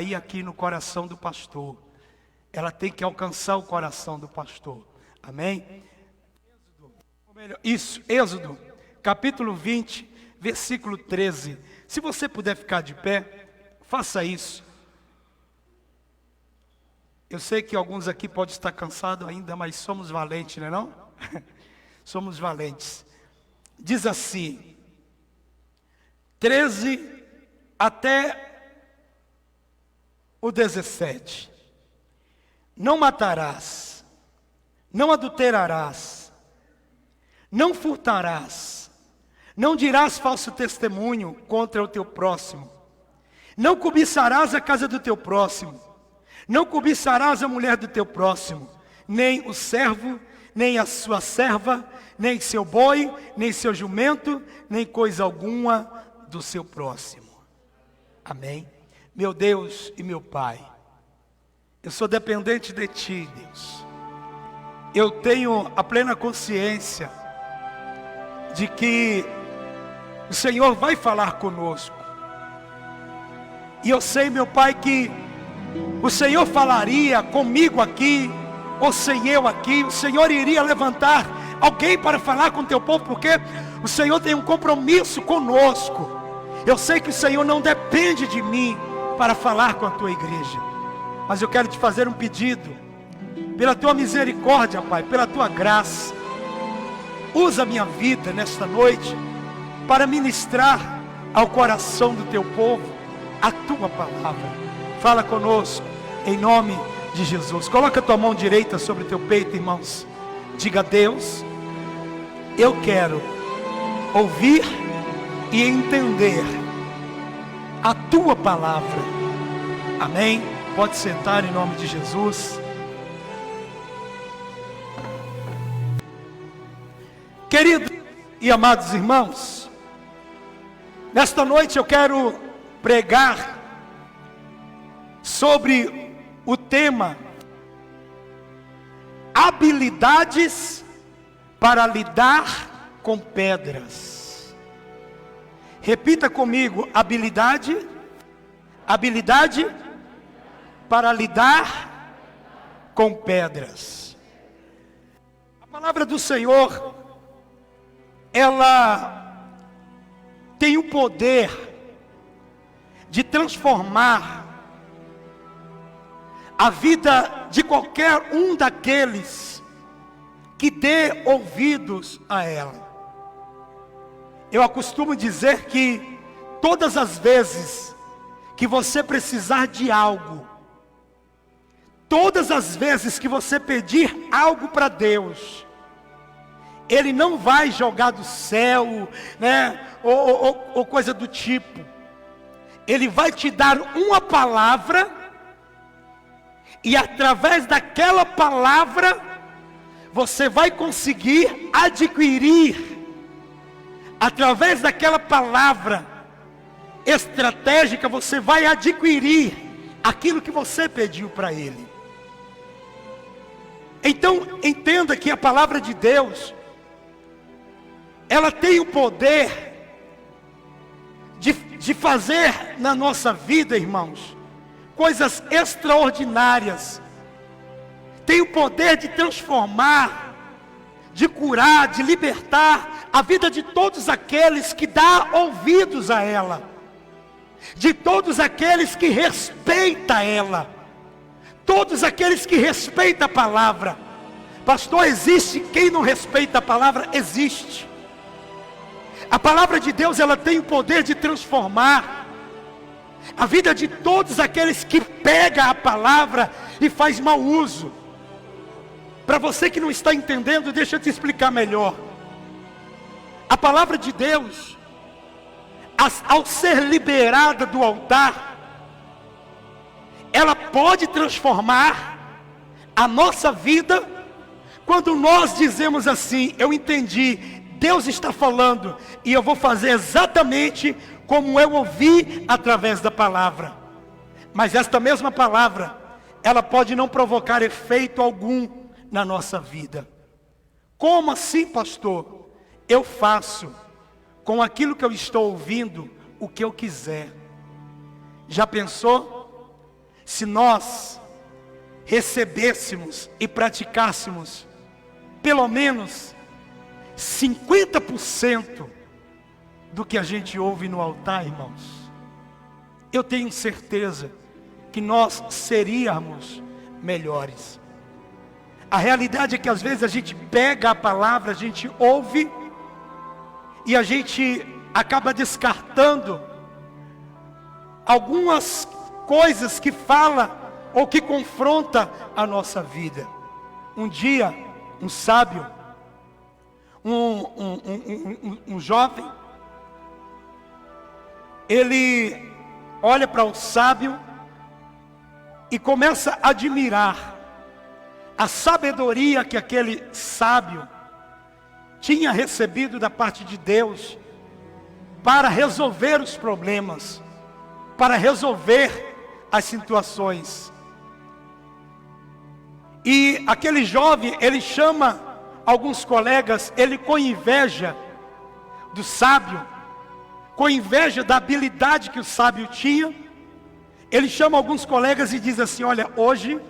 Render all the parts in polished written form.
ir aqui no coração do pastor. Ela tem que alcançar o coração do pastor. Amém? Isso, Êxodo, capítulo 20, versículo 13. Se você puder ficar de pé, faça isso. Eu sei que alguns aqui podem estar cansados ainda, mas somos valentes, não é não? Somos valentes. Diz assim, 13 até o 17. Não matarás, não adulterarás, não furtarás, não dirás falso testemunho contra o teu próximo, não cobiçarás a casa do teu próximo, não cobiçarás a mulher do teu próximo, nem o servo, nem a sua serva, nem seu boi, nem seu jumento, nem coisa alguma do seu próximo. Amém? Meu Deus e meu Pai, eu sou dependente de Ti, Deus. Eu tenho a plena consciência de que o Senhor vai falar conosco. E eu sei, meu Pai, que o Senhor falaria comigo aqui, ou sem eu aqui. O Senhor iria levantar alguém para falar com o Teu povo, porque o Senhor tem um compromisso conosco. Eu sei que o Senhor não depende de mim para falar com a Tua igreja. Mas eu quero te fazer um pedido. Pela Tua misericórdia, Pai, pela Tua graça, usa a minha vida nesta noite para ministrar ao coração do Teu povo a Tua palavra. Fala conosco, em nome de Jesus. Coloca a tua mão direita sobre o teu peito, irmãos. Diga a Deus, eu quero ouvir e entender a Tua palavra. Amém? Pode sentar em nome de Jesus. Queridos e amados irmãos, nesta noite eu quero pregar sobre o tema habilidades para lidar com pedras. Repita comigo, habilidade para lidar com pedras. A palavra do Senhor, ela tem o poder de transformar a vida de qualquer um daqueles que dê ouvidos a ela. Eu costumo dizer que todas as vezes que você precisar de algo, todas as vezes que você pedir algo para Deus, Ele não vai jogar do céu, né, ou coisa do tipo. Ele vai te dar uma palavra, e através daquela palavra, você vai conseguir adquirir, através daquela palavra estratégica, você vai adquirir aquilo que você pediu para Ele. Então, entenda que a palavra de Deus, ela tem o poder de fazer na nossa vida, irmãos, coisas extraordinárias. Tem o poder de transformar, de curar, de libertar a vida de todos aqueles que dão ouvidos a ela, de todos aqueles que respeitam ela, todos aqueles que respeitam a palavra. Pastor, existe quem não respeita a palavra? Existe. A palavra de Deus, ela tem o poder de transformar a vida de todos aqueles que pegam a palavra e faz mau uso. Para você que não está entendendo, deixa eu te explicar melhor. A palavra de Deus, ao ser liberada do altar, ela pode transformar a nossa vida. Quando nós dizemos assim, eu entendi, Deus está falando, e eu vou fazer exatamente como eu ouvi através da palavra. Mas esta mesma palavra, ela pode não provocar efeito algum na nossa vida. Como assim, pastor? Eu faço com aquilo que eu estou ouvindo o que eu quiser. Já pensou? se nós recebêssemos e praticássemos pelo menos 50% do que a gente ouve no altar, irmãos, eu tenho certeza que nós seríamos melhores. A realidade é que às vezes a gente pega a palavra, a gente ouve e a gente acaba descartando algumas coisas que fala ou que confronta a nossa vida. Um dia, um sábio, um jovem, ele olha para o sábio e começa a admirar a sabedoria que aquele sábio tinha recebido da parte de Deus para resolver os problemas, para resolver as situações. E aquele jovem, ele chama alguns colegas, ele com inveja do sábio, com inveja da habilidade que o sábio tinha, ele chama alguns colegas e diz assim: olha, hoje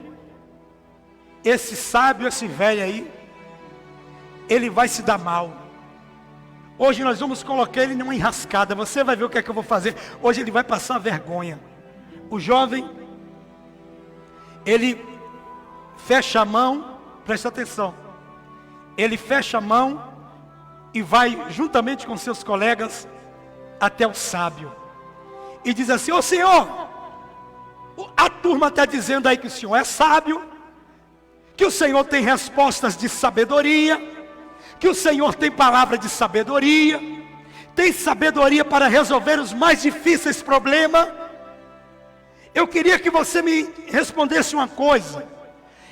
esse sábio, esse velho aí, ele vai se dar mal. Hoje nós vamos colocar ele numa enrascada. Você vai ver o que é que eu vou fazer. Hoje ele vai passar vergonha. O jovem, ele fecha a mão, presta atenção. Ele fecha a mão e vai juntamente com seus colegas até o sábio. E diz assim: ô senhor, a turma está dizendo aí que o senhor é sábio, que o senhor tem respostas de sabedoria, que o senhor tem palavra de sabedoria, tem sabedoria para resolver os mais difíceis problemas. Eu queria que você me respondesse uma coisa.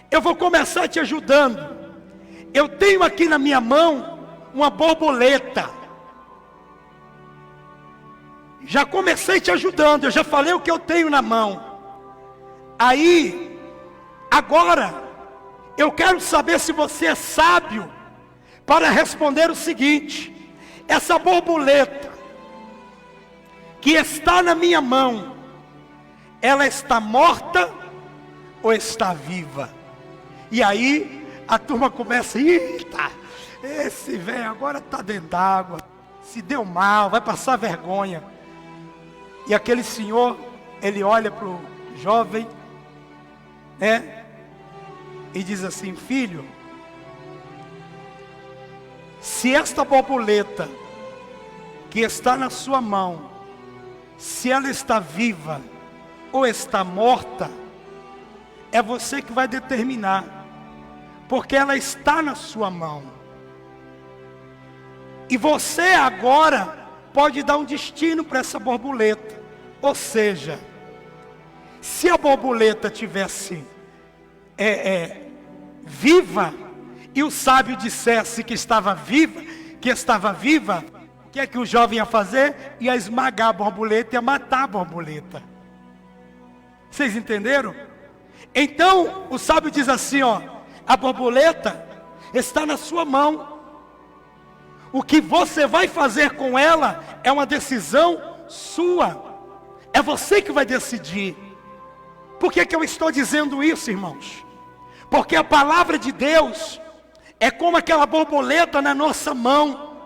Eu vou começar te ajudando. Eu tenho aqui na minha mão uma borboleta. Já comecei te ajudando, eu já falei o que eu tenho na mão. Aí, agora, eu quero saber se você é sábio para responder o seguinte: essa borboleta que está na minha mão, ela está morta ou está viva? E aí a turma começa: eita, esse velho agora está dentro d'água, se deu mal, vai passar vergonha. E aquele senhor, ele olha para o jovem, né, e diz assim: filho, se esta borboleta que está na sua mão, se ela está viva ou está morta, é você que vai determinar, porque ela está na sua mão. E você agora pode dar um destino para essa borboleta. Ou seja, se a borboleta tivesse viva, e o sábio dissesse que estava viva, o que é que o jovem ia fazer? Ia esmagar a borboleta, ia matar a borboleta. Vocês entenderam? Então o sábio diz assim: ó, a borboleta está na sua mão. O que você vai fazer com ela é uma decisão sua. É você que vai decidir. Por que eu estou dizendo isso, irmãos? Porque a palavra de Deus é como aquela borboleta na nossa mão.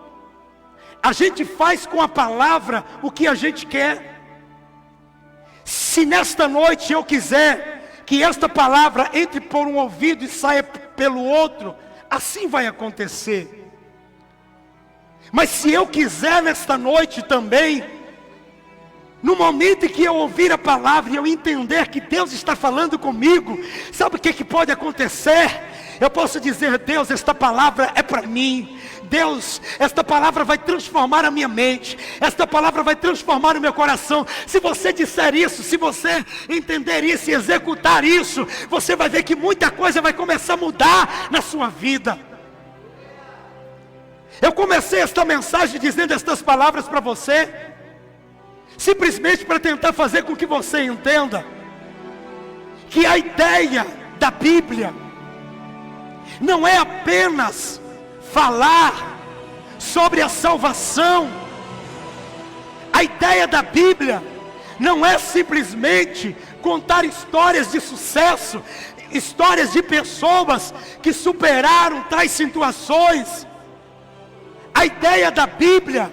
A gente faz com a palavra o que a gente quer. Se nesta noite eu quiser que esta palavra entre por um ouvido e saia pelo outro, assim vai acontecer. Mas se eu quiser nesta noite também, no momento em que eu ouvir a palavra e eu entender que Deus está falando comigo, sabe o que pode acontecer? Eu posso dizer: Deus, esta palavra é para mim. Deus, esta palavra vai transformar a minha mente, esta palavra vai transformar o meu coração. Se você disser isso, se você entender isso e executar isso, você vai ver que muita coisa vai começar a mudar na sua vida. Eu comecei esta mensagem dizendo estas palavras para você, simplesmente para tentar fazer com que você entenda que a ideia da Bíblia não é apenas falar sobre a salvação. A ideia da Bíblia não é simplesmente contar histórias de sucesso, histórias de pessoas que superaram tais situações. A ideia da Bíblia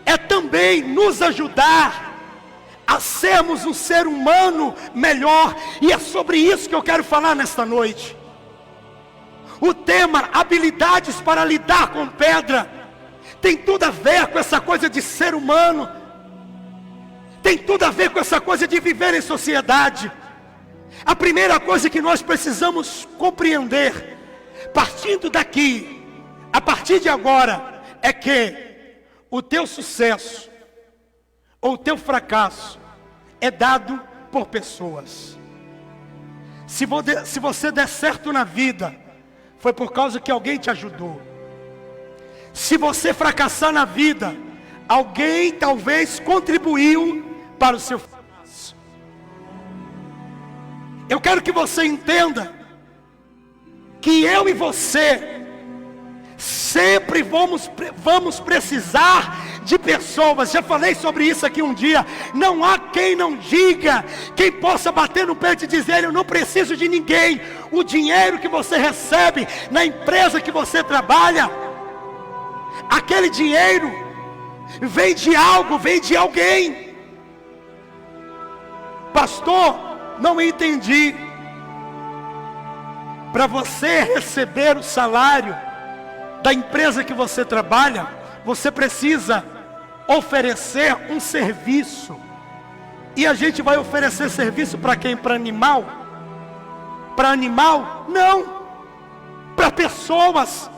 é também nos ajudar a sermos um ser humano melhor, e é sobre isso que eu quero falar nesta noite. O tema habilidades para lidar com pedra tem tudo a ver com essa coisa de ser humano, tem tudo a ver com essa coisa de viver em sociedade. A primeira coisa que nós precisamos compreender, partindo daqui, a partir de agora, é que o teu sucesso ou o teu fracasso é dado por pessoas. Se você der certo na vida, foi por causa que alguém te ajudou. Se você fracassar na vida, alguém talvez contribuiu para o seu fracasso. Eu quero que você entenda que eu e você sempre vamos precisar de pessoas. Já falei sobre isso aqui um dia. Não há quem não diga, quem possa bater no peito e dizer: eu não preciso de ninguém. O dinheiro que você recebe na empresa que você trabalha, aquele dinheiro vem de algo, vem de alguém. Pastor, não entendi. Para você receber o salário da empresa que você trabalha, você precisa oferecer um serviço. E a gente vai oferecer serviço para quem? Para animal? Para animal? Não. Para pessoas.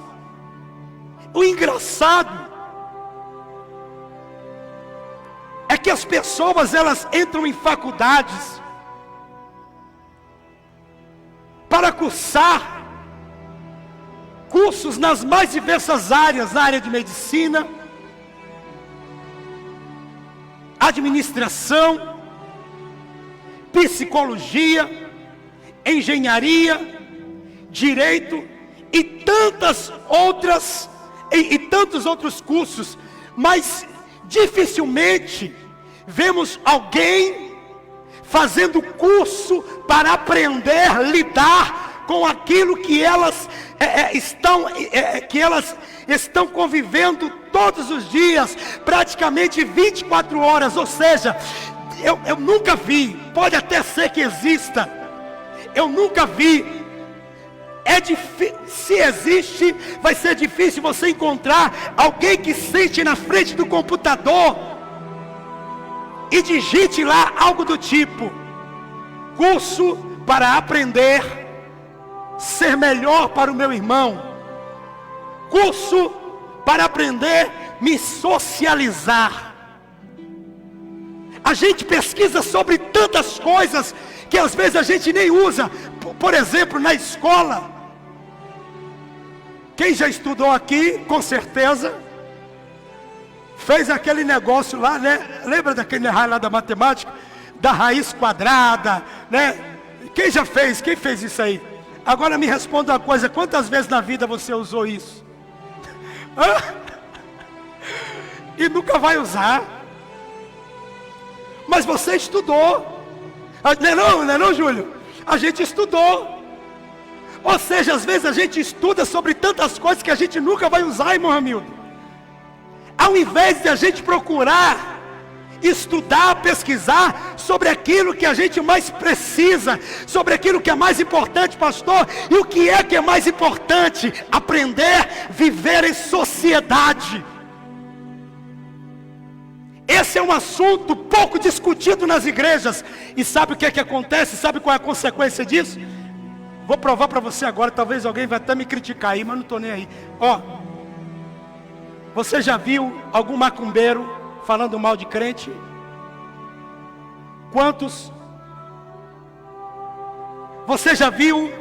O engraçado é que as pessoas, elas entram em faculdades para cursar cursos nas mais diversas áreas, na área de medicina, administração, psicologia, engenharia, direito e tantos outros cursos, mas dificilmente vemos alguém fazendo curso para aprender a lidar com aquilo que elas estão convivendo todos os dias, praticamente 24 horas. Ou seja, eu nunca vi, pode até ser que exista, eu nunca vi. Se existe, vai ser difícil você encontrar alguém que sente na frente do computador e digite lá algo do tipo: curso para aprender ser melhor para o meu irmão, curso para aprender me socializar. A gente pesquisa sobre tantas coisas que às vezes a gente nem usa. Por exemplo, na escola, quem já estudou aqui, com certeza, fez aquele negócio lá, né? Lembra daquele raio lá da matemática? Da raiz quadrada, né? Quem já fez? Quem fez isso aí? Agora me responda uma coisa: quantas vezes na vida você usou isso? E nunca vai usar. Mas você estudou. Não é não, Júlio? A gente estudou. Ou seja, às vezes a gente estuda sobre tantas coisas que a gente nunca vai usar, irmão Ramildo. Ao invés de a gente procurar estudar, pesquisar sobre aquilo que a gente mais precisa, sobre aquilo que é mais importante, pastor. E o que é mais importante? Aprender a viver em sociedade. Esse é um assunto pouco discutido nas igrejas. E sabe o que é que acontece? Sabe qual é a consequência disso? Vou provar para você agora. Talvez alguém vai até me criticar aí, mas não estou nem aí. Você já viu algum macumbeiro falando mal de crente? Quantos? Você já viu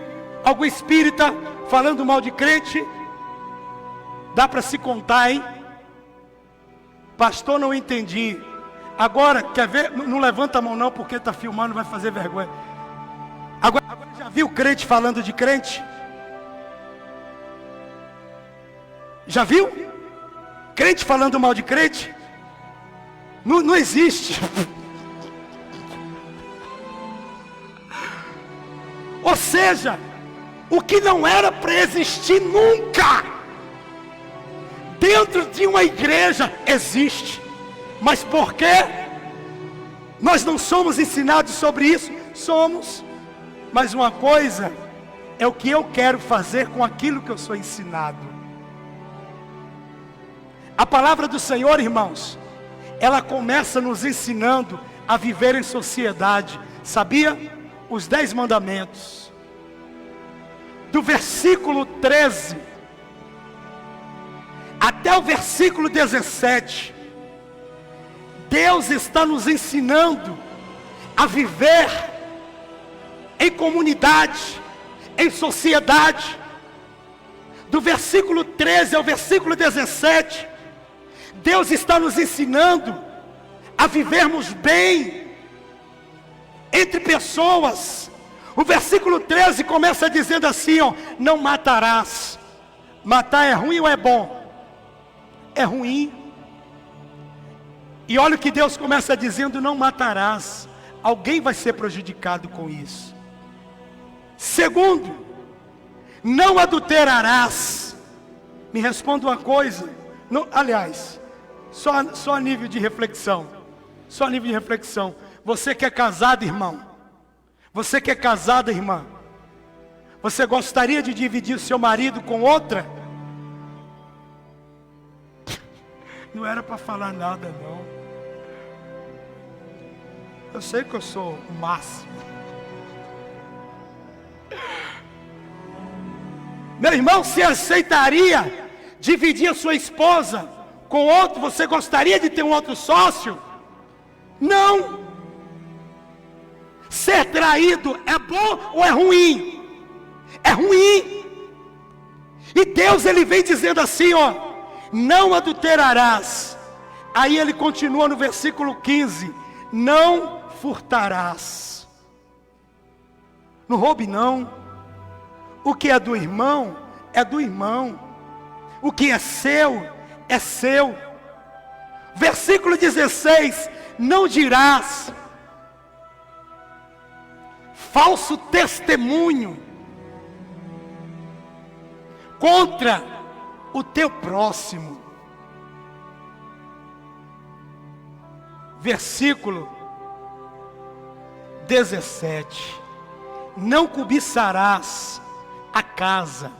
algum espírita falando mal de crente? Dá para se contar, hein? Pastor, não entendi. Agora, quer ver? Não levanta a mão não, porque está filmando, vai fazer vergonha. Agora já viu crente falando de crente? Já viu? Crente falando mal de crente? Não existe. Ou seja, o que não era para existir nunca, dentro de uma igreja existe. Mas por quê? Nós não somos ensinados sobre isso? Somos. Mas uma coisa é o que eu quero fazer com aquilo que eu sou ensinado. A palavra do Senhor, irmãos, ela começa nos ensinando a viver em sociedade. Sabia? Os 10 mandamentos. Do versículo 13 até o versículo 17, Deus está nos ensinando a viver em comunidade, em sociedade. Do versículo 13 ao versículo 17, Deus está nos ensinando a vivermos bem entre pessoas. O versículo 13 começa dizendo assim, ó: não matarás. Matar é ruim ou é bom? É ruim. E olha o que Deus começa dizendo: não matarás. Alguém vai ser prejudicado com isso. Segundo, não adulterarás. Me responda uma coisa. Não, aliás, só a nível de reflexão. Só a nível de reflexão. Você que é casado, irmão. Você que é casada, irmã. Você gostaria de dividir o seu marido com outra? Não era para falar nada, não. Eu sei que eu sou o máximo. Meu irmão, se aceitaria dividir a sua esposa com outro? Você gostaria de ter um outro sócio? Não. Ser traído é bom ou é ruim? É ruim. E Deus, ele vem dizendo assim, ó: não adulterarás. Aí ele continua no versículo 15: não furtarás. Não roube não. O que é do irmão, é do irmão. O que é seu, é seu. Versículo 16: não dirás falso testemunho contra o teu próximo. Versículo 17: não cobiçarás a casa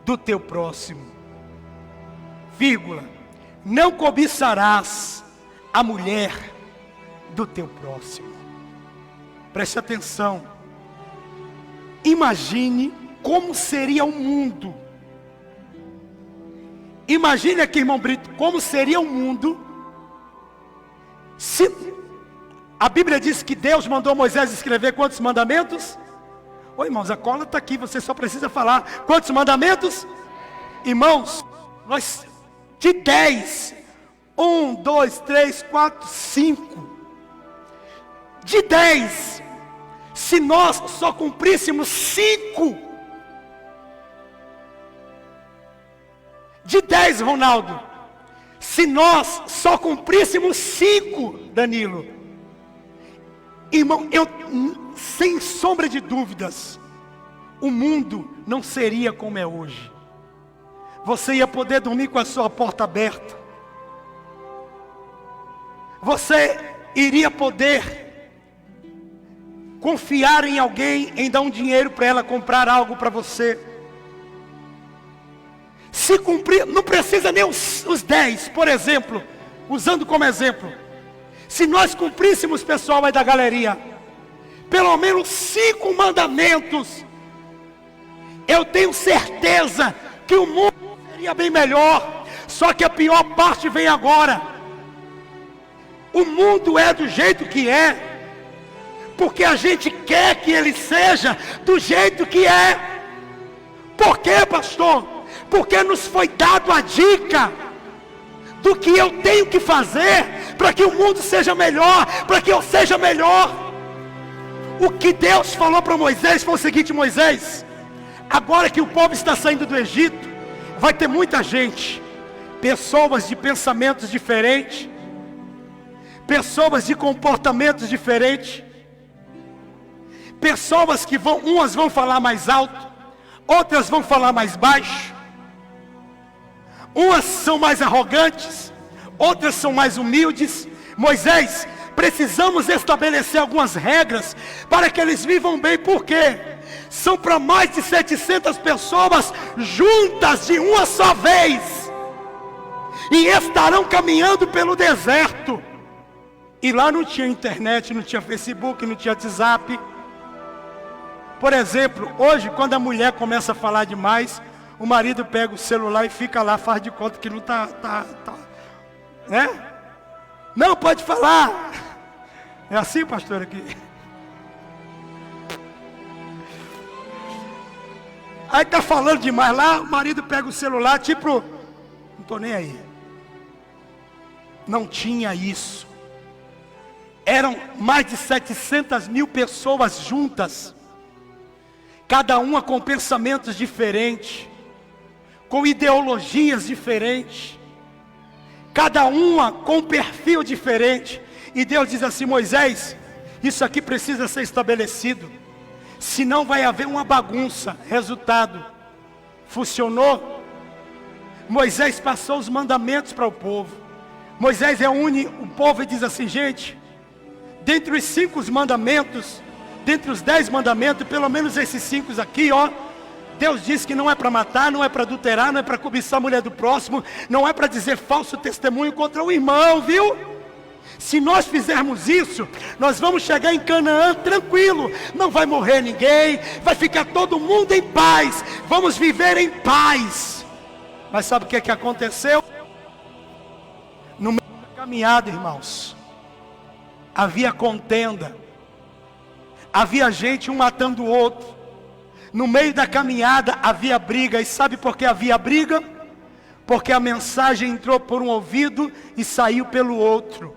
do teu próximo, vírgula, não cobiçarás a mulher do teu próximo. Preste atenção. Imagine como seria o mundo. Imagine aqui, irmão Brito, como seria o mundo se a Bíblia diz que Deus mandou Moisés escrever quantos mandamentos? Ô irmãos, a cola está aqui, você só precisa falar. Quantos mandamentos? Irmãos, nós de 10, 1, 2, 3, 4, 5. De 10, se nós só cumpríssemos 5. De 10, Ronaldo, se nós só cumpríssemos 5, Danilo, irmão, sem sombra de dúvidas, o mundo não seria como é hoje. Você ia poder dormir com a sua porta aberta. Você iria poder confiar em alguém, em dar um dinheiro para ela comprar algo para você. Se cumprir, não precisa nem os 10, por exemplo, usando como exemplo. Se nós cumpríssemos, pessoal aí da galeria, pelo menos 5 mandamentos, eu tenho certeza que o mundo seria bem melhor. Só que a pior parte vem agora. O mundo é do jeito que é, porque a gente quer que ele seja do jeito que é. Por quê, pastor? Porque nos foi dado a dica do que eu tenho que fazer para que o mundo seja melhor, para que eu seja melhor. O que Deus falou para Moisés foi o seguinte: Moisés, agora que o povo está saindo do Egito, vai ter muita gente, pessoas de pensamentos diferentes, pessoas de comportamentos diferentes, Pessoas que umas vão falar mais alto, outras vão falar mais baixo. Umas são mais arrogantes, outras são mais humildes. Moisés, precisamos estabelecer algumas regras para que eles vivam bem. Por quê? São para mais de 700 pessoas juntas de uma só vez. E estarão caminhando pelo deserto. E lá não tinha internet, não tinha Facebook, não tinha WhatsApp. Por exemplo, hoje quando a mulher começa a falar demais, o marido pega o celular e fica lá, faz de conta que não tá, né? Não, pode falar. É assim, pastor, aqui? Aí tá falando demais lá, o marido pega o celular, tipo, não tô nem aí. Não tinha isso. Eram mais de 700 mil pessoas juntas, cada uma com pensamentos diferentes, com ideologias diferentes, cada uma com um perfil diferente. E Deus diz assim: Moisés, isso aqui precisa ser estabelecido, senão vai haver uma bagunça. Resultado, funcionou. Moisés passou os mandamentos para o povo. Moisés reúne o povo e diz assim: gente, dentre os 5 mandamentos, dentre os 10 mandamentos, pelo menos esses 5 aqui, ó, Deus diz que não é para matar, não é para adulterar, não é para cobiçar a mulher do próximo, não é para dizer falso testemunho contra o irmão, viu? Se nós fizermos isso, nós vamos chegar em Canaã tranquilo, não vai morrer ninguém, vai ficar todo mundo em paz, vamos viver em paz. Mas sabe o que aconteceu? No meio da caminhada, irmãos, havia contenda, havia gente um matando o outro. No meio da caminhada havia briga. E sabe por que havia briga? Porque a mensagem entrou por um ouvido e saiu pelo outro.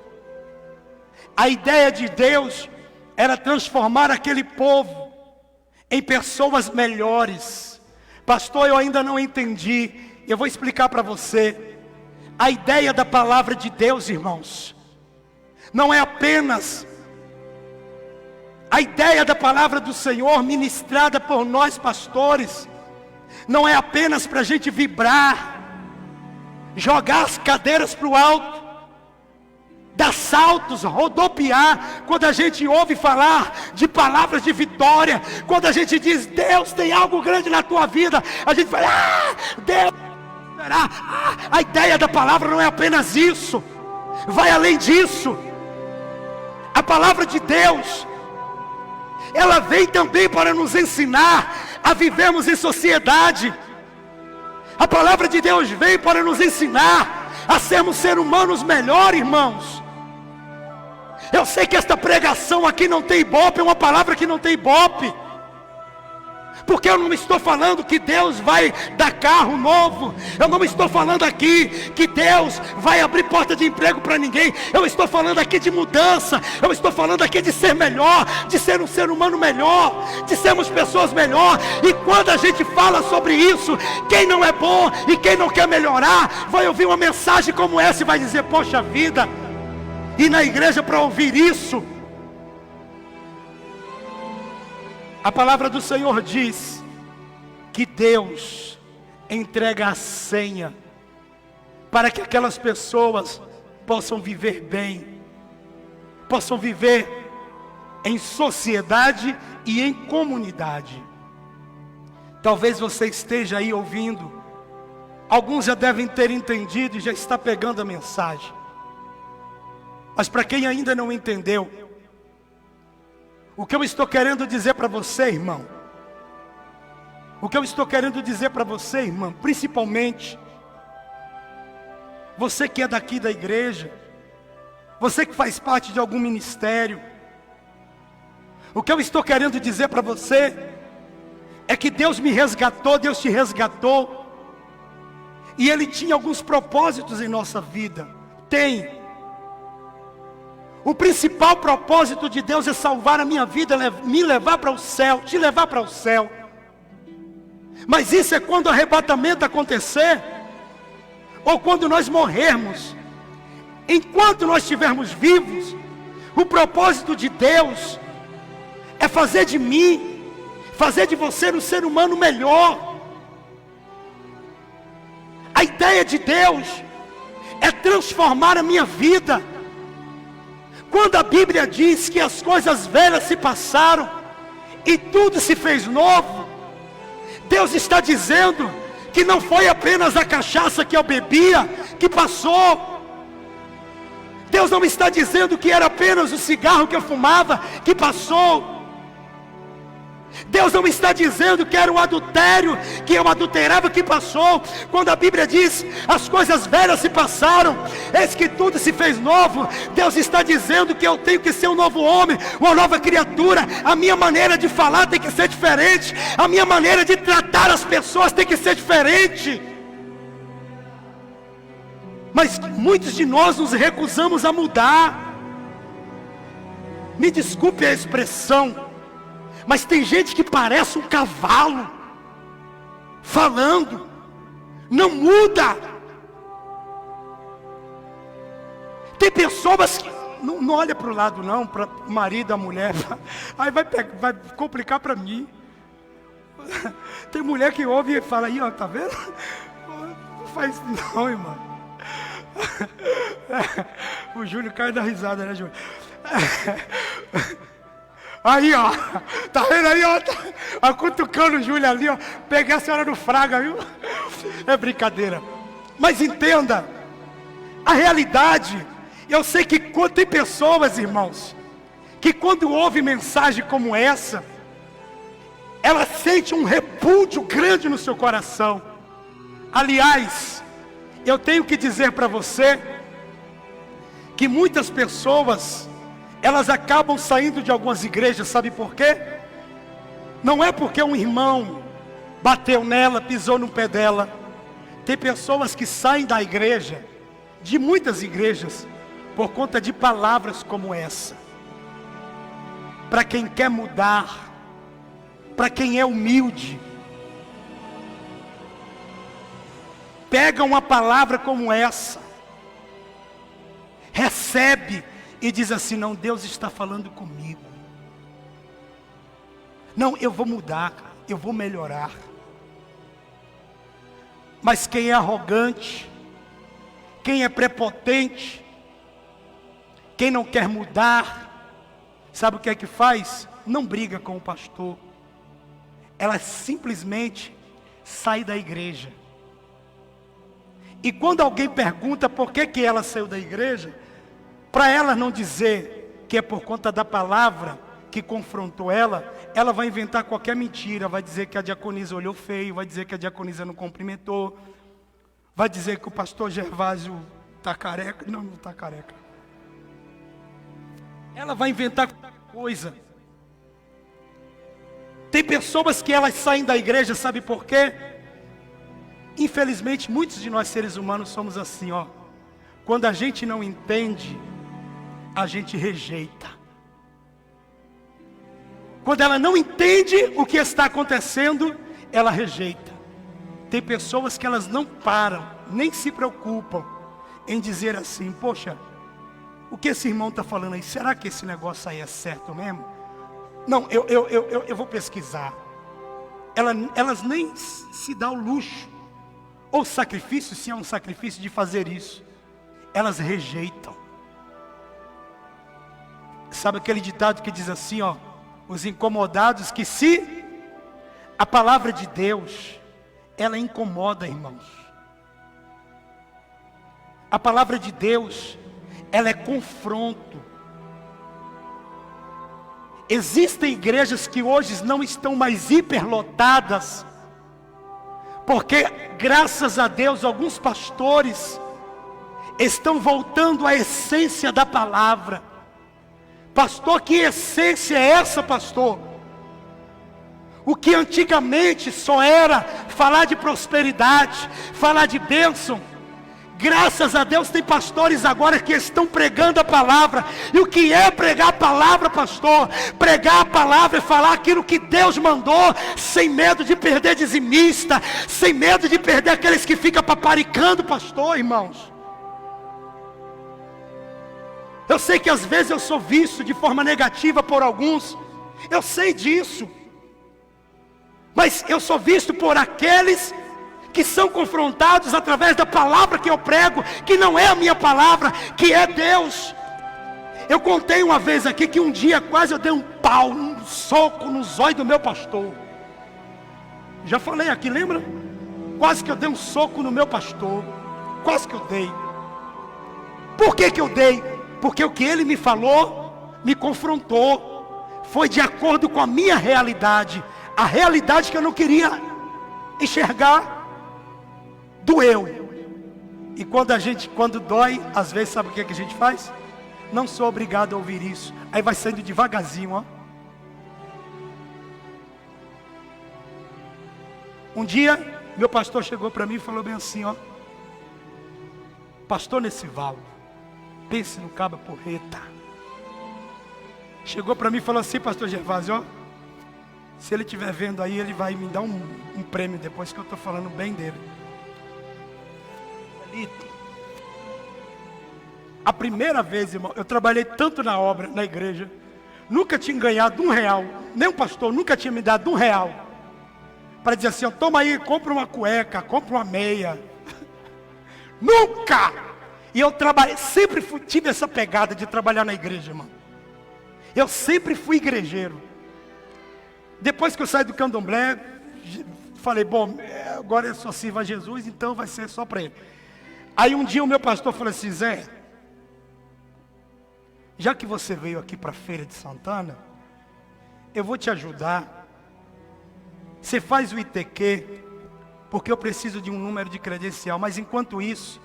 A ideia de Deus era transformar aquele povo em pessoas melhores. Pastor, eu ainda não entendi. Eu vou explicar para você. A ideia da palavra de Deus, irmãos, não é apenas a ideia da palavra do Senhor ministrada por nós pastores, não é apenas para a gente vibrar, jogar as cadeiras para o alto, dar saltos, rodopiar, quando a gente ouve falar de palavras de vitória, quando a gente diz: Deus tem algo grande na tua vida, a gente fala: Deus será. A ideia da palavra não é apenas isso, vai além disso. A palavra de Deus, ela vem também para nos ensinar a vivermos em sociedade. A palavra de Deus vem para nos ensinar a sermos seres humanos melhores, irmãos. Eu sei que esta pregação aqui não tem ibope, é uma palavra que não tem ibope, porque eu não estou falando que Deus vai dar carro novo, eu não estou falando aqui que Deus vai abrir porta de emprego para ninguém, eu estou falando aqui de mudança, eu estou falando aqui de ser melhor, de ser um ser humano melhor, de sermos pessoas melhor. E quando a gente fala sobre isso, quem não é bom e quem não quer melhorar, vai ouvir uma mensagem como essa e vai dizer: poxa vida, ir na igreja para ouvir isso. A palavra do Senhor diz que Deus entrega a senha para que aquelas pessoas possam viver bem, possam viver em sociedade e em comunidade. Talvez você esteja aí ouvindo, alguns já devem ter entendido e já está pegando a mensagem, mas para quem ainda não entendeu, o que eu estou querendo dizer para você, irmão, o que eu estou querendo dizer para você, irmã, principalmente você que é daqui da igreja, você que faz parte de algum ministério, o que eu estou querendo dizer para você é que Deus me resgatou, Deus te resgatou, e Ele tinha alguns propósitos em nossa vida. Tem. O principal propósito de Deus é salvar a minha vida, me levar para o céu, te levar para o céu. Mas isso é quando o arrebatamento acontecer, ou quando nós morrermos. Enquanto nós estivermos vivos, o propósito de Deus é fazer de mim, fazer de você um ser humano melhor. A ideia de Deus é transformar a minha vida. Quando a Bíblia diz que as coisas velhas se passaram e tudo se fez novo, Deus está dizendo que não foi apenas a cachaça que eu bebia que passou. Deus não está dizendo que era apenas o cigarro que eu fumava que passou. Deus não está dizendo que era o adultério que eu adulterava que passou. Quando a Bíblia diz as coisas velhas se passaram, eis que tudo se fez novo, Deus está dizendo que eu tenho que ser um novo homem, uma nova criatura. A minha maneira de falar tem que ser diferente, a minha maneira de tratar as pessoas tem que ser diferente. Mas muitos de nós nos recusamos a mudar. Me desculpe a expressão, mas tem gente que parece um cavalo falando, não muda. Tem pessoas que não olha para o lado não, para o marido, a mulher, aí vai complicar para mim. Tem mulher que ouve e fala, aí ó, tá vendo? Não faz isso não, irmão. O Júlio cai da risada, né, Júlio? Aí ó, tá vendo aí ó, tá cutucando o Júlio ali ó, peguei a senhora no fraga, viu? É brincadeira. Mas entenda, a realidade, eu sei que tem pessoas, irmãos, que quando ouve mensagem como essa, ela sente um repúdio grande no seu coração. Aliás, eu tenho que dizer para você, que muitas pessoas, elas acabam saindo de algumas igrejas, sabe por quê? Não é porque um irmão bateu nela, pisou no pé dela. Tem pessoas que saem da igreja, de muitas igrejas, por conta de palavras como essa. Para quem quer mudar, para quem é humilde, pega uma palavra como essa, recebe e diz assim, não, Deus está falando comigo. Não, eu vou mudar, eu vou melhorar. Mas quem é arrogante, quem é prepotente, quem não quer mudar, sabe o que é que faz? Não briga com o pastor. Ela simplesmente sai da igreja. E quando alguém pergunta por que ela saiu da igreja, para ela não dizer que é por conta da palavra que confrontou ela, ela vai inventar qualquer mentira, vai dizer que a diaconisa olhou feio, vai dizer que a diaconisa não cumprimentou, vai dizer que o pastor Gervásio está careca, não está careca. Ela vai inventar qualquer coisa. Tem pessoas que elas saem da igreja, sabe por quê? Infelizmente, muitos de nós seres humanos somos assim, ó. Quando a gente não entende, a gente rejeita. Quando ela não entende o que está acontecendo, ela rejeita. Tem pessoas que elas não param, nem se preocupam em dizer assim, poxa, o que esse irmão está falando aí, será que esse negócio aí é certo mesmo? Não, eu vou pesquisar. Elas nem se dão o luxo, ou sacrifício, se é um sacrifício de fazer isso. Elas rejeitam. Sabe aquele ditado que diz assim, ó, os incomodados, que se a palavra de Deus, ela incomoda, irmãos. A palavra de Deus, ela é confronto. Existem igrejas que hoje não estão mais hiperlotadas, porque graças a Deus alguns pastores estão voltando à essência da palavra. Pastor, que essência é essa, pastor? O que antigamente só era falar de prosperidade, falar de bênção, graças a Deus tem pastores agora que estão pregando a palavra. E o que é pregar a palavra, pastor? Pregar a palavra é falar aquilo que Deus mandou, sem medo de perder dizimista, sem medo de perder aqueles que ficam paparicando, pastor, irmãos. Eu sei que às vezes eu sou visto de forma negativa por alguns, Eu sei disso. Mas eu sou visto por aqueles que são confrontados através da palavra que eu prego, que não é a minha palavra, que é Deus. Eu contei uma vez aqui que um dia quase eu dei um pau, um soco no zóio do meu pastor. Já falei aqui, lembra? Quase que eu dei um soco no meu pastor. Quase que eu dei. Por que eu dei? Porque o que ele me falou, me confrontou. Foi de acordo com a minha realidade. A realidade que eu não queria enxergar, doeu. E quando dói, às vezes sabe o que a gente faz? Não sou obrigado a ouvir isso. Aí vai saindo devagarzinho, ó. Um dia, meu pastor chegou para mim e falou bem assim, ó. Pastor Nessivaldo, pense no cabo porreta. Chegou para mim e falou assim, pastor Gervásio, ó. Se ele estiver vendo aí, ele vai me dar um prêmio depois que eu estou falando bem dele. A primeira vez, irmão, eu trabalhei tanto na obra, na igreja. Nunca tinha ganhado R$1. Nem pastor nunca tinha me dado R$1. Para dizer assim, ó, toma aí, compra uma cueca, compra uma meia. Nunca! E eu trabalhei, sempre tive essa pegada de trabalhar na igreja, irmão. Eu sempre fui igrejeiro. Depois que eu saí do candomblé, falei, bom, agora eu só sirvo a Jesus, então vai ser só para ele. Aí um dia o meu pastor falou assim, Zé, já que você veio aqui para a Feira de Santana, eu vou te ajudar. Você faz o ITQ, porque eu preciso de um número de credencial, mas enquanto isso,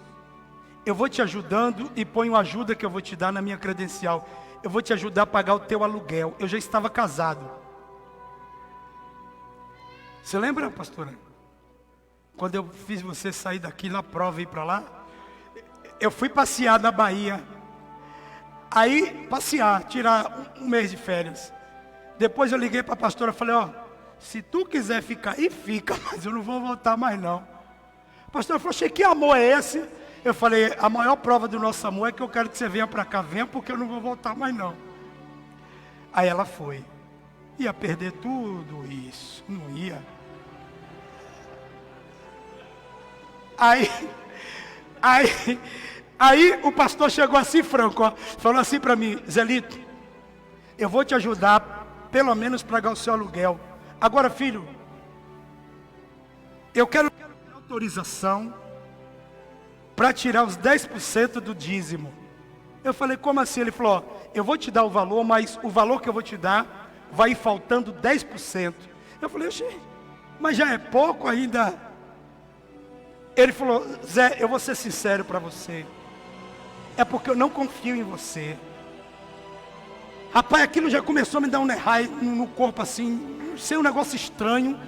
eu vou te ajudando e ponho a ajuda que eu vou te dar na minha credencial. Eu vou te ajudar a pagar o teu aluguel. Eu já estava casado. Você lembra, pastora? Quando eu fiz você sair daqui na prova e ir para lá? Eu fui passear na Bahia. Aí, passear, tirar um mês de férias. Depois eu liguei para a pastora e falei, ó, se tu quiser ficar aí, fica, mas eu não vou voltar mais não. A pastora falou, que amor é esse? Eu falei, a maior prova do nosso amor é que eu quero que você venha para cá, venha porque eu não vou voltar mais não. Aí ela foi. Ia perder tudo isso, não ia. Aí o pastor chegou assim franco, ó, falou assim para mim, Zelito, eu vou te ajudar, pelo menos pagar o seu aluguel. Agora, filho, eu quero autorização para tirar os 10% do dízimo. Eu falei, como assim? Ele falou, ó, eu vou te dar o valor, mas o valor que eu vou te dar vai ir faltando 10%. Eu falei, mas já é pouco ainda. Ele falou, Zé, eu vou ser sincero para você. É porque eu não confio em você. Rapaz, aquilo já começou a me dar um nerrai no corpo assim, ser um negócio estranho.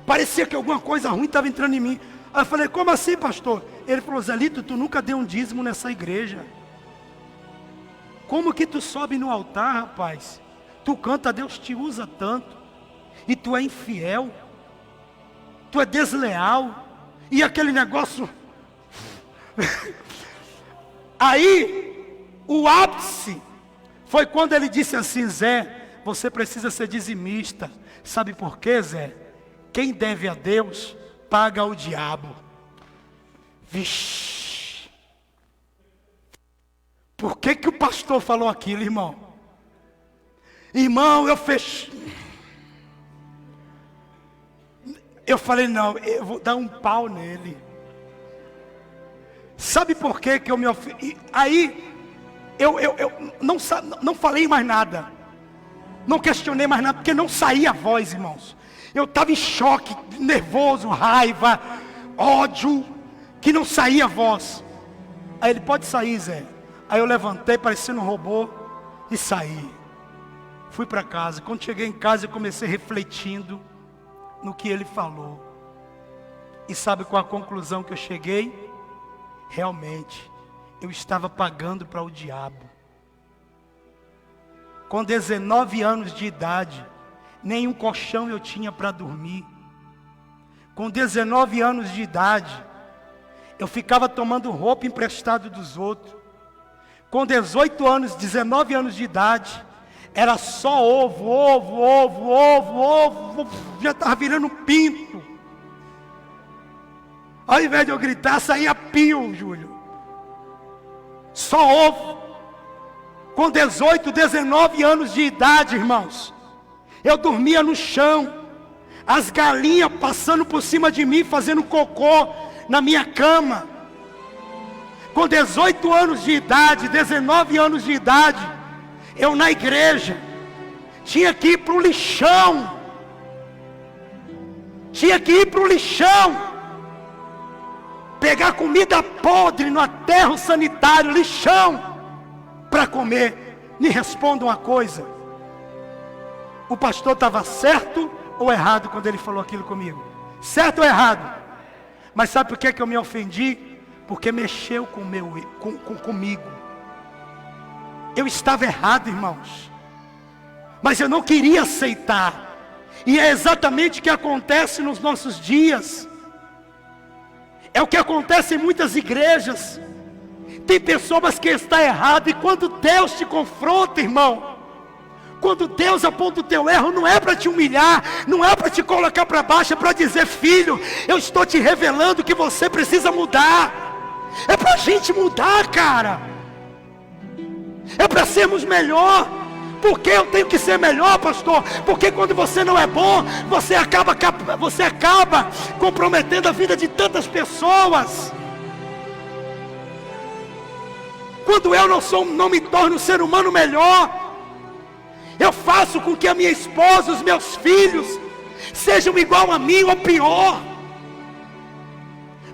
Parecia que alguma coisa ruim estava entrando em mim. Aí eu falei, como assim, pastor? Ele falou, Zelito, tu nunca deu um dízimo nessa igreja. Como que tu sobe no altar, rapaz? Tu canta, Deus te usa tanto. E tu é infiel. Tu é desleal. E aquele negócio... Aí, o ápice foi quando ele disse assim, Zé, você precisa ser dizimista. Sabe por quê, Zé? Quem deve a Deus, paga ao diabo. Vixe. Por que o pastor falou aquilo, irmão? Irmão, eu falei, não, eu vou dar um pau nele. Sabe por que eu me ofendi? Aí, eu não falei mais nada. Não questionei mais nada, porque não saía a voz, irmãos. Eu estava em choque, nervoso, raiva, ódio, que não saía a voz. Aí ele, pode sair, Zé. Aí eu levantei, parecendo um robô, e saí. Fui para casa. Quando cheguei em casa, eu comecei refletindo no que ele falou. E sabe qual a conclusão que eu cheguei? Realmente, eu estava pagando para o diabo. Com 19 anos de idade, nenhum colchão eu tinha para dormir. Com 19 anos de idade, eu ficava tomando roupa emprestada dos outros. Com 18 anos, 19 anos de idade, Era só ovo, ovo, ovo, ovo, ovo, já estava virando pinto. Ao invés de eu gritar, saía pio, Júlio. Só ovo. Com 18, 19 anos de idade, irmãos, eu dormia no chão. As galinhas passando por cima de mim, fazendo cocô na minha cama. Com 18 anos de idade, 19 anos de idade, eu na igreja, tinha que ir para o lixão. Tinha que ir para o lixão. Pegar comida podre no aterro sanitário, lixão, para comer. Me responda uma coisa: o pastor estava certo ou errado quando ele falou aquilo comigo? Certo ou errado? Mas sabe por que eu me ofendi? Porque mexeu comigo. Eu estava errado, irmãos, mas eu não queria aceitar. E é exatamente o que acontece nos nossos dias. É o que acontece em muitas igrejas. Tem pessoas que estão erradas, e quando Deus te confronta, irmão, quando Deus aponta o teu erro, não é para te humilhar, não é para te colocar para baixo, é para dizer: filho, eu estou te revelando que você precisa mudar. É para a gente mudar, cara. É para sermos melhor. Por que eu tenho que ser melhor, pastor? Porque quando você não é bom, você acaba comprometendo a vida de tantas pessoas. Quando eu não me torno um ser humano melhor, eu faço com que a minha esposa, os meus filhos, sejam igual a mim ou pior.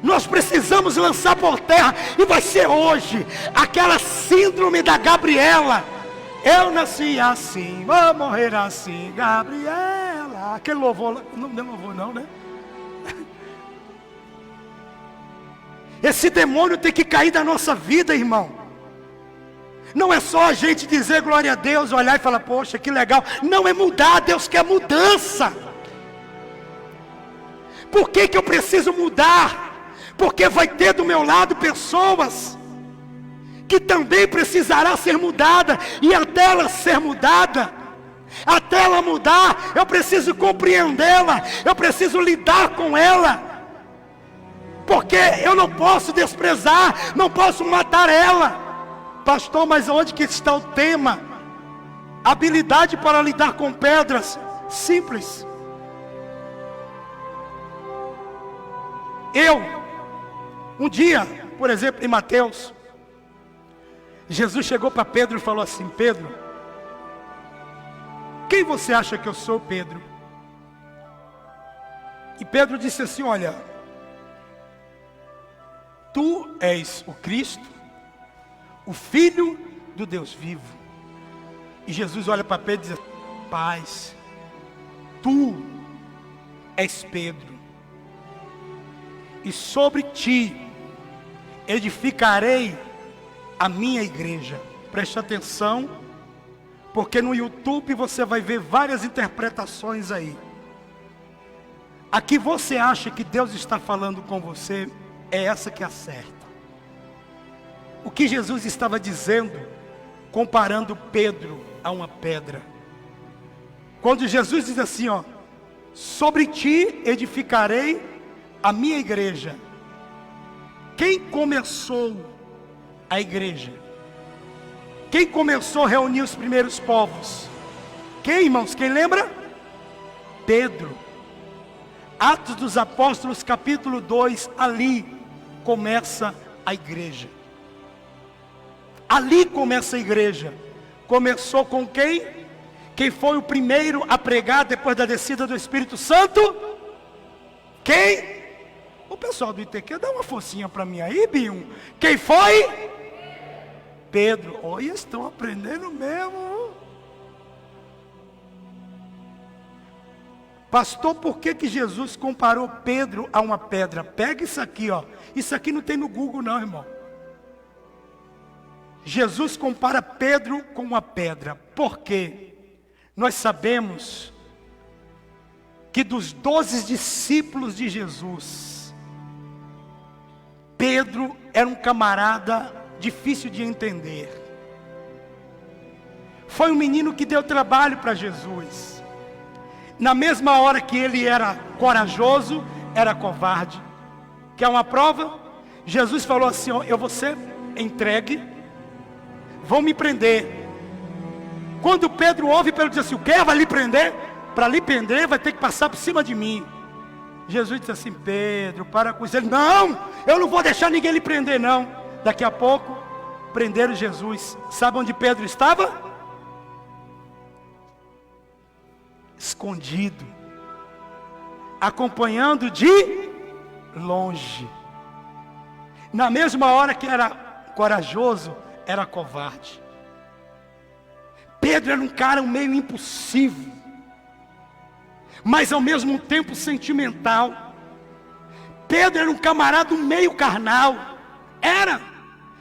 Nós precisamos lançar por terra, e vai ser hoje, aquela síndrome da Gabriela. Eu nasci assim, vou morrer assim, Gabriela. Aquele louvor, não é louvor não, né? Esse demônio tem que cair da nossa vida, irmão. Não é só a gente dizer glória a Deus, olhar e falar: poxa, que legal. Não, é mudar. Deus quer mudança. Por que eu preciso mudar? Porque vai ter do meu lado pessoas que também precisará ser mudada. E até ela ser mudada, até ela mudar, eu preciso compreendê-la, eu preciso lidar com ela. Porque eu não posso desprezar, não posso matar ela. Pastor, mas onde que está o tema? Habilidade para lidar com pedras. Simples. Um dia, por exemplo, em Mateus, Jesus chegou para Pedro e falou assim: Pedro, quem você acha que eu sou, Pedro? E Pedro disse assim: olha, tu és o Cristo, o Filho do Deus vivo. E Jesus olha para Pedro e diz: paz, tu és Pedro, e sobre ti edificarei a minha igreja. Preste atenção, porque no YouTube você vai ver várias interpretações aí. A que você acha que Deus está falando com você é essa que acerta. O que Jesus estava dizendo, comparando Pedro a uma pedra. Quando Jesus diz assim, ó: sobre ti edificarei a minha igreja. Quem começou a igreja? Quem começou a reunir os primeiros povos? Quem, irmãos? Quem lembra? Pedro. Atos dos Apóstolos, capítulo 2, ali começa a igreja. Ali começa a igreja. Começou com quem? Quem foi o primeiro a pregar depois da descida do Espírito Santo? Quem? O pessoal do ITQ, dá uma forcinha para mim aí, Bium. Quem foi? Pedro. Olha, estão aprendendo mesmo. Pastor, por que Jesus comparou Pedro a uma pedra? Pega isso aqui, ó. Isso aqui não tem no Google não, irmão. Jesus compara Pedro com uma pedra. Por quê? Nós sabemos que dos 12 discípulos de Jesus, Pedro era um camarada difícil de entender. foi um menino que deu trabalho para Jesus. Na mesma hora que ele era corajoso, era covarde. Quer uma prova? Jesus falou assim: ó, eu vou ser entregue, vão me prender. Quando Pedro ouve, Pedro diz assim: o quê? Vai lhe prender? Para lhe prender vai ter que passar por cima de mim. Jesus disse assim: Pedro, para com isso. Ele: não, eu não vou deixar ninguém lhe prender não. Daqui a pouco prenderam Jesus. Sabe onde Pedro estava? Escondido, acompanhando de longe. Na mesma hora que era corajoso, era covarde. Pedro era um cara meio impulsivo, mas ao mesmo tempo sentimental. Pedro era um camarada meio carnal.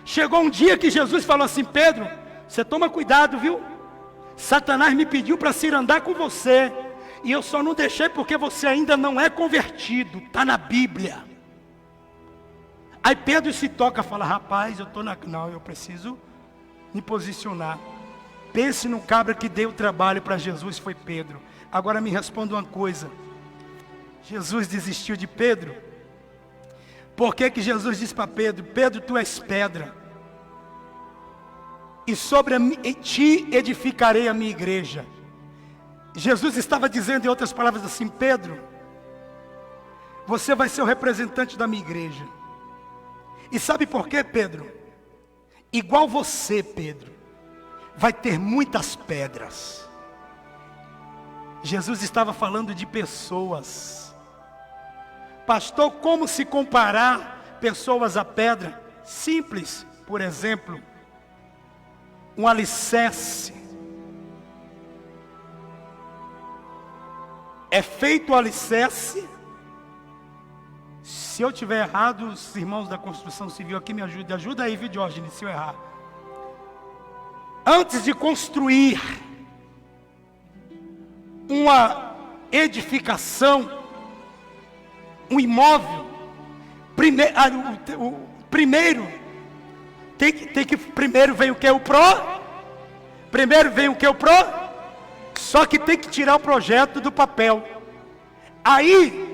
Chegou um dia que Jesus falou assim: Pedro, você toma cuidado, viu? Satanás me pediu para se andar com você, e eu só não deixei porque você ainda não é convertido. Está na Bíblia. Aí Pedro se toca e fala: rapaz, eu preciso me posicionar. Pense no cabra que deu trabalho para Jesus, foi Pedro. Agora me responda uma coisa: Jesus desistiu de Pedro? Por que Jesus disse para Pedro: Pedro, tu és pedra, e sobre ti edificarei a minha igreja? Jesus estava dizendo, em outras palavras, assim: Pedro, você vai ser o representante da minha igreja. E sabe por quê, Pedro? Igual você, Pedro, vai ter muitas pedras. Jesus estava falando de pessoas. Pastor, como se comparar pessoas a pedra? Simples. Por exemplo, um alicerce. É feito o alicerce. Se eu tiver errado, os irmãos da construção civil aqui me ajudem. Ajuda aí, viu, Diógenes, se eu errar. Antes de construir uma edificação, um imóvel, primeiro vem o que? O pró? Primeiro vem o que? O pró? Só que tem que tirar o projeto do papel. Aí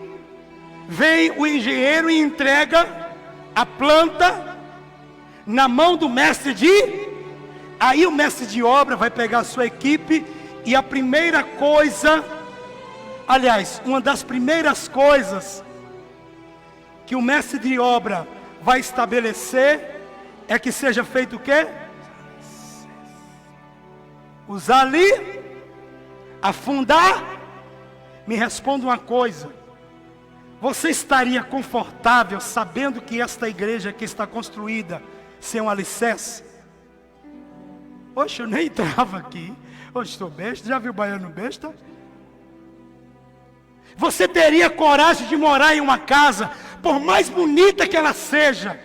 vem o engenheiro e entrega a planta na mão do mestre de... Aí o mestre de obra vai pegar a sua equipe e a primeira coisa, aliás, uma das primeiras coisas que o mestre de obra vai estabelecer é que seja feito o quê? Usar ali, afundar. Me responda uma coisa: você estaria confortável sabendo que esta igreja aqui está construída sem um alicerce? Oxe, eu nem entrava aqui. Oxe, estou besta. Já viu o baiano besta? Você teria coragem de morar em uma casa, por mais bonita que ela seja?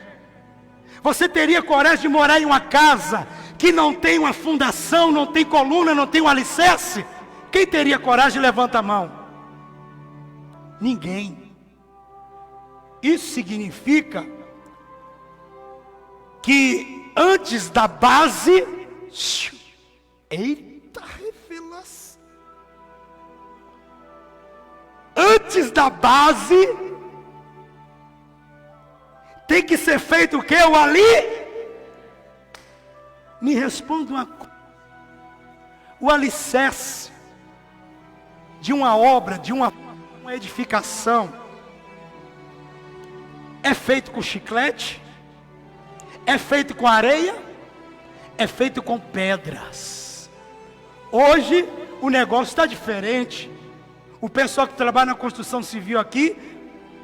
Você teria coragem de morar em uma casa que não tem uma fundação, não tem coluna, não tem um alicerce? Quem teria coragem, levanta a mão. Ninguém. Isso significa que antes da base, eita revelação, antes da base tem que ser feito o que? O ali? Me responda uma coisa: o alicerce de uma obra, de uma edificação, é feito com chiclete? É feito com areia? É feito com pedras. Hoje o negócio está diferente. O pessoal que trabalha na construção civil aqui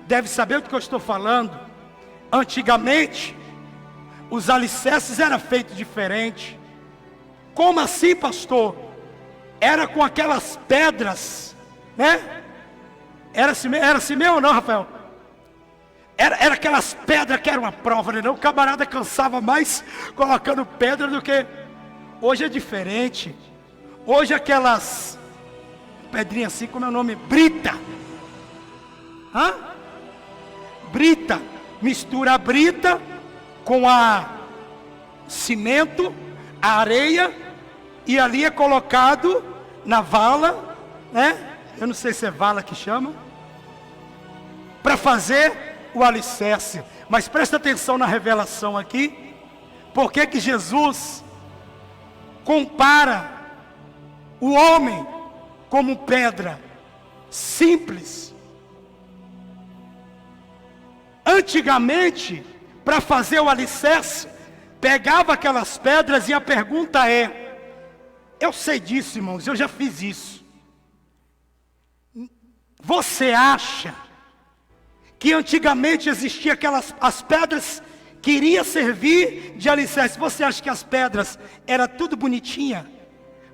deve saber do que eu estou falando. Antigamente os alicerces eram feitos diferente. Como assim, pastor? Era com aquelas pedras, né? Era assim mesmo ou não, Rafael? Era aquelas pedras que era uma prova, né? O camarada cansava mais colocando pedra do que... Hoje é diferente. Hoje aquelas pedrinhas assim, como é o nome? Brita. Hã? Brita. Mistura a brita com a cimento, a areia, e ali é colocado na vala, né? Eu não sei se é vala que chama, para fazer o alicerce. Mas presta atenção na revelação aqui. Por que que Jesus compara o homem como pedra simples? Antigamente, para fazer o alicerce, pegava aquelas pedras e a pergunta é, eu sei disso, irmãos, eu já fiz isso. Você acha que antigamente existia as pedras que iriam servir de alicerce? Você acha que as pedras era tudo bonitinha,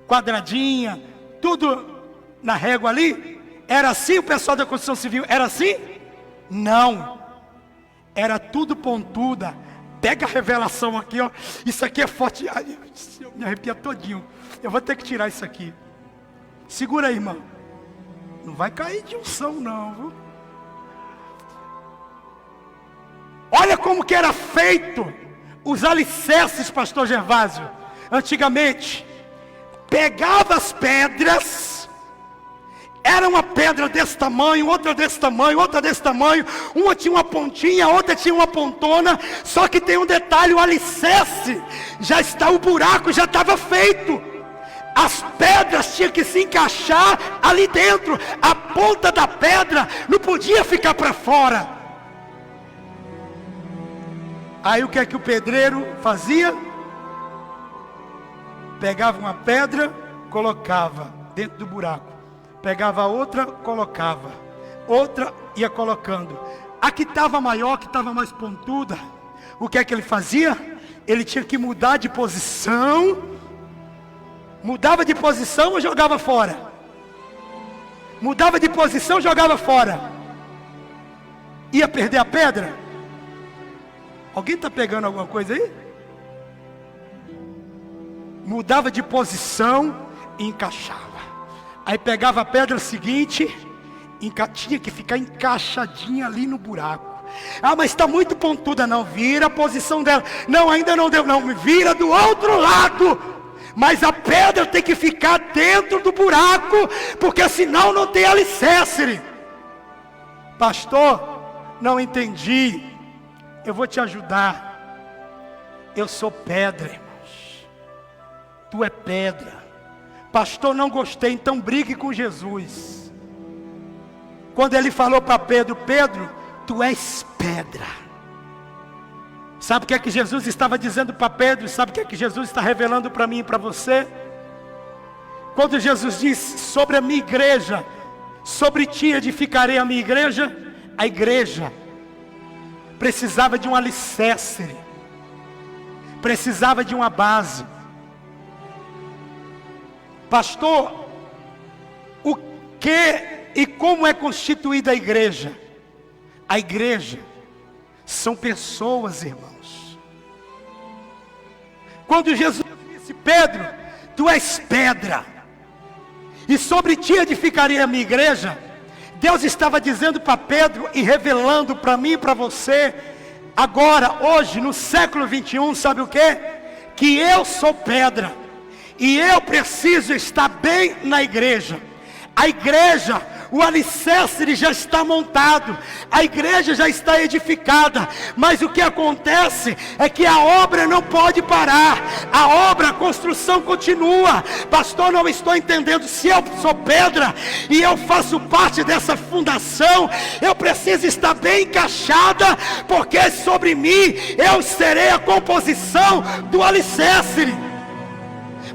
quadradinha, tudo na régua ali? Era assim o pessoal da construção civil? Era assim? Não. Era tudo pontuda. Pega a revelação aqui, ó. Isso aqui é forte. Ai, me arrepia todinho. Eu vou ter que tirar isso aqui. Segura aí, irmão. Não vai cair de unção não, viu? Olha como que era feito os alicerces, pastor Gervásio. Antigamente, pegava as pedras, era uma pedra desse tamanho, outra desse tamanho, outra desse tamanho. Uma tinha uma pontinha, outra tinha uma pontona. Só que tem um detalhe, o alicerce, o buraco já estava feito. As pedras tinham que se encaixar ali dentro. A ponta da pedra não podia ficar para fora. Aí o que é que o pedreiro fazia? Pegava uma pedra, colocava dentro do buraco. Pegava outra, colocava. Outra, ia colocando. A que estava maior, que estava mais pontuda, o que é que ele fazia? Ele tinha que mudar de posição. Mudava de posição ou jogava fora? Mudava de posição, jogava fora. Ia perder a pedra? Alguém está pegando alguma coisa aí? Mudava de posição e encaixava. Aí pegava a pedra seguinte, tinha que ficar encaixadinha ali no buraco. Ah, mas está muito pontuda. Não, vira a posição dela. Não, ainda não deu. Não, vira do outro lado. Mas a pedra tem que ficar dentro do buraco, porque senão não tem alicerce. Pastor, não entendi. Eu vou te ajudar. Eu sou pedra, irmãos. Tu é pedra. Pastor, não gostei, então brigue com Jesus. Quando ele falou para Pedro, Pedro, tu és pedra. Sabe o que é que Jesus estava dizendo para Pedro? Sabe o que é que Jesus está revelando para mim e para você? Quando Jesus disse sobre a minha igreja, sobre ti edificarei a minha igreja, a igreja precisava de um alicerce, precisava de uma base. Pastor, o que e como é constituída a igreja? A igreja são pessoas, irmãos. Quando Jesus disse, Pedro, tu és pedra, e sobre ti edificarei a minha igreja, Deus estava dizendo para Pedro e revelando para mim e para você, agora, hoje, no século 21, sabe o que? Que eu sou pedra, e eu preciso estar bem na igreja. A igreja, o alicerce já está montado, a igreja já está edificada, mas o que acontece é que a obra não pode parar, a obra, a construção continua. Pastor, não estou entendendo. Se eu sou pedra e eu faço parte dessa fundação, eu preciso estar bem encaixada, porque sobre mim eu serei a composição do alicerce.